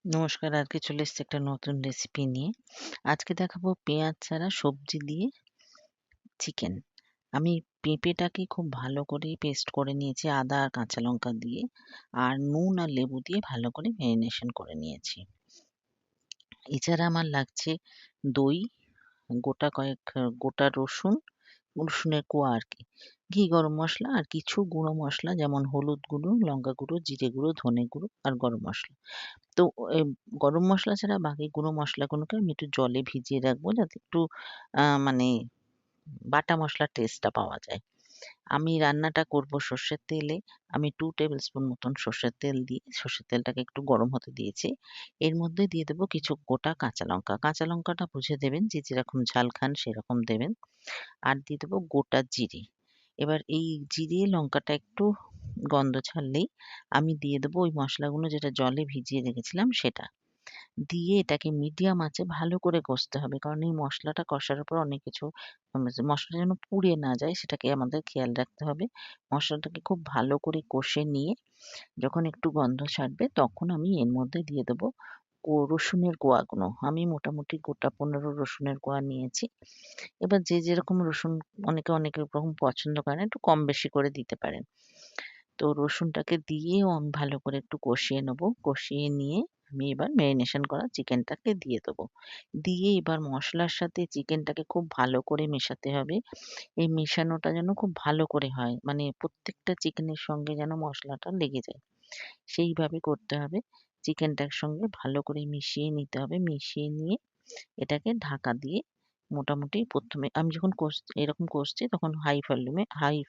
নমস্কার, আজকে চলে এসেছি একটা নতুন রেসিপি নিয়ে। আজকে দেখাবো পেঁয়াজ ছাড়া সবজি দিয়ে চিকেন। আমি পেঁপেটাকে খুব ভালো করে পেস্ট করে নিয়েছি আদা আর কাঁচা লঙ্কা দিয়ে, আর নুন আর লেবু দিয়ে ভালো করে ম্যারিনেশন করে নিয়েছি। এছাড়া আমার লাগছে দই, গোটা রসুন, রসুনের কোয়া আরকি, ঘি, গরম মসলা আর কিছু গুঁড়ো মসলা যেমন হলুদ গুঁড়ো, লঙ্কা গুঁড়ো, জিরে গুঁড়ো, ধনে গুঁড়ো আর গরম মসলা। তো এ গরম মসলা ছাড়া বাকি গুঁড়ো মসলাগুলোকে আমি একটু জলে ভিজিয়ে রাখবো যাতে একটু মানে বাটা মসলার টেস্টটা পাওয়া যায়। আমি রান্নাটা করব সর্ষের তেলে। আমি 2 টেবিল স্পুন মতন সর্ষের তেল দিয়ে সর্ষের তেলটাকে একটু গরম হতে দিয়েছি। এর মধ্যে দিয়ে দেবো কিছু গোটা কাঁচা লঙ্কা। কাঁচা লঙ্কাটা বুঝে দেবেন, যে যেরকম ঝাল খান সেরকম দেবেন। আর দিয়ে দেবো গোটা জিরে। এবার এই জিরে লঙ্কাটা একটু গন্ধ ছাড়লেই আমি দিয়ে দেবো ওই মসলাগুলো যেটা জলে ভিজিয়ে রেখেছিলাম সেটা। দিয়ে এটাকে মিডিয়াম আঁচে ভালো করে কষতে হবে। কারণ এই মসলাটা কষার উপর অনেক কিছু মসলাটা যেন পুড়ে না যায় সেটাকে আমাদের খেয়াল রাখতে হবে। মসলাটাকে খুব ভালো করে কষে নিয়ে যখন একটু গন্ধ ছাড়বে তখন আমি এর মধ্যে দিয়ে দেবো রসুনের কোয়াগুলো। আমি মোটামুটি গোটা 15 রসুনের কোয়া নিয়েছি। এবার যে যেরকম রসুন অনেকে অনেক রকম পছন্দ করেন, একটু কম বেশি করে দিতে পারেন। তো রসুনটাকে দিয়েও আমি ভালো করে একটু কষিয়ে নেবো। কষিয়ে নিয়ে আমি এবার ম্যারিনেশন করা চিকেনটাকে দিয়ে দেবো। দিয়ে এবার মসলার সাথে চিকেনটাকে খুব ভালো করে মেশাতে হবে। এই মেশানোটা যেন খুব ভালো করে হয়। মানে প্রত্যেকটা চিকেনের সঙ্গে যেন মসলাটা লেগে যায়। সেইভাবে করতে হবে। চিকেনটার সঙ্গে ভালো করে মিশিয়ে নিতে হবে। মিশিয়ে নিয়ে এটাকে ঢাকা দিয়ে মোটামুটি ১ম এ আমি যখন এরকম কষছি তখন হাই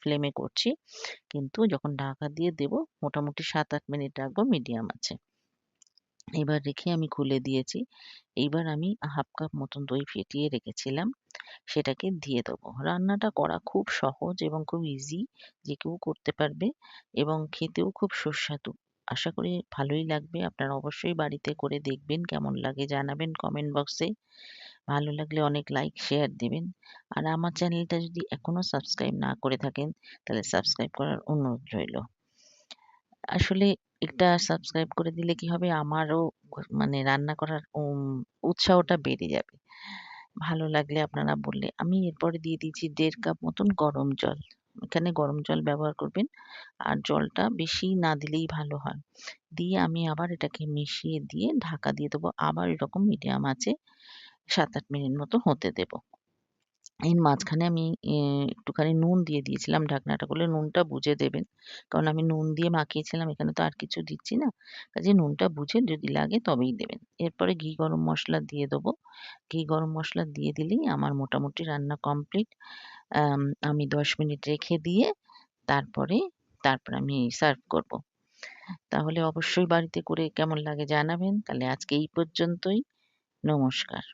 ফ্লেমে করছি। কিন্তু যখন ঢাকা দিয়ে দেবো মোটামুটি ৭-৮ মিনিট রাখবো মিডিয়াম আঁচে। এবার রেখে আমি খুলে দিয়েছি। এইবার আমি 1/2 কাপ মতন দই ফেটিয়ে রেখেছিলাম, সেটাকে দিয়ে দেবো। রান্নাটা করা খুব সহজ এবং খুব ইজি, যে কেউ করতে পারবে এবং খেতেও খুব সুস্বাদু। আশা করি ভালোই লাগবে। আপনারা অবশ্যই বাড়িতে করে দেখবেন, কেমন লাগে জানাবেন কমেন্ট বক্সে। ভালো লাগলে অনেক লাইক, শেয়ার দিবেন। আর আমার চ্যানেলটা যদি এখনো সাবস্ক্রাইব না করে থাকেন তাহলে সাবস্ক্রাইব করার অনুরোধ রইলো। আসলে এটা সাবস্ক্রাইব করে দিলে কি হবে, আমারও মানে রান্না করার উৎসাহটা বেড়ে যাবে। ভালো লাগলে আপনারা বললে। আমি এরপরে দিয়ে দিয়েছি ১.৫ কাপ মতন গরম জল। এখানে গরম জল ব্যবহার করবেন। আর জলটা বেশি না দিলেই ভালো হয়। দিয়ে আমি আবার এটাকে মিশিয়ে দিয়ে ঢাকা দিয়ে দেবো। আবার এরকম মিডিয়াম আঁচে ৭-৮ মিনিট মতো হতে দেব। এর মাঝখানে আমি একটুখানি নুন দিয়ে দিয়েছিলাম ঢাকনাটা খুলে। নুনটা বুঝে দেবেন। কারণ আমি নুন দিয়ে মাখিয়েছিলাম, এখানে তো আর কিছু দিচ্ছি না। কাজেই নুনটা বুঝে যদি লাগে তবেই দেবেন। এরপরে ঘি গরম মসলা দিয়ে দেবো। ঘি গরম মসলা দিয়ে দিলেই আমার মোটামুটি রান্না কমপ্লিট। আমি ১০ মিনিট রেখে দিয়ে তারপরে আমি সার্ভ করব। তাহলে অবশ্যই বাড়িতে করে কেমন লাগে জানাবেন। তাহলে আজকে এই পর্যন্তই। নমস্কার।